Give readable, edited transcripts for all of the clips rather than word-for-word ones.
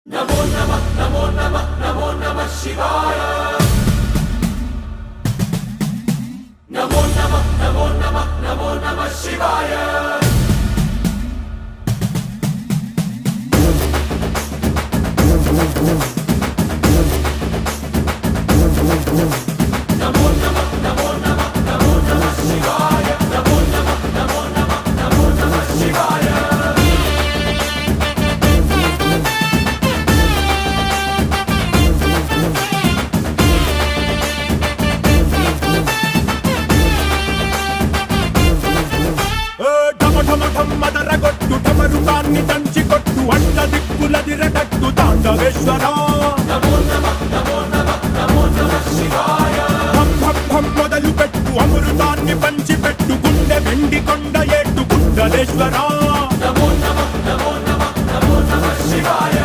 नमो नमः नमो नमः नमो नमः शिवाय नमो नमः नमो नमः नमो नमः शिवाय नमो नमः नमो नमः नमो नमः शिवाय नमो नमः नमो नमः नमो नमः शिवाय మదరగొట్టు ఢమరుకాన్ని దంచి కొట్టు అడ్డ దిక్కులదిరగట్టు తాండవేశ్వరా नमो नमः नमो नमः नमो नमः शिवाय భం భం భం మొదలు పెట్టు అమృతాన్ని పంచి పెట్టు గుండె వెండి కొండ ఏట్టు గుండలేశ్వరా नमो नमः नमो नमः नमो नमः शिवाय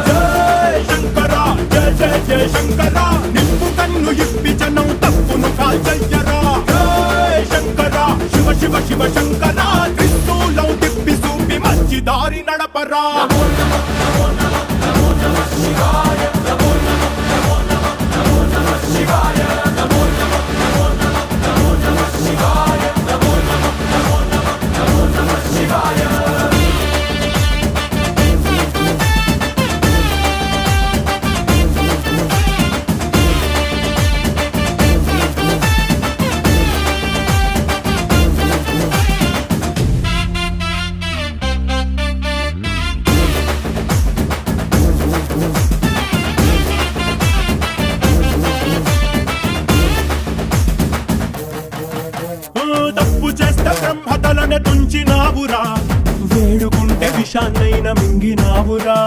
జయ శంకర జయ జయ జయ శంకర నిప్పు కన్ను ఇప్పి జనం తప్పును కాల్చయ్యరా జయ శంకర శివ శివ శివ శంకర త్రిశూలం తిప్పి చూపి మంచి దారి నడపరా नमो नमः नमो नमः नमो नमः शिवाय नमो नमः नमो नमः नमो नमः शिवाय नमो नमः नमो नमः नमो नमः शिवाय नमो नमः नमो नमः नमो नमः शिवाय తప్పు చేస్తే బ్రహ్మతలనే తుంచినావురా వేడుకుంటే విషాన్నైన మింగినావురా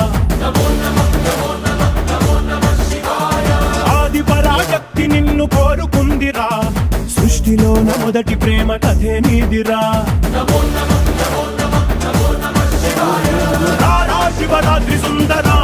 नमो नमः नमो नमः नमो नमः शिवाय ఆది పరాశక్తి నిన్ను కోరుకుందిరా సృష్టిలోన మొదటి ప్రేమ కథే నీదిరా नमो नमः नमो नमः नमो नमः शिवाय రారా శివరాత్రి సుందరా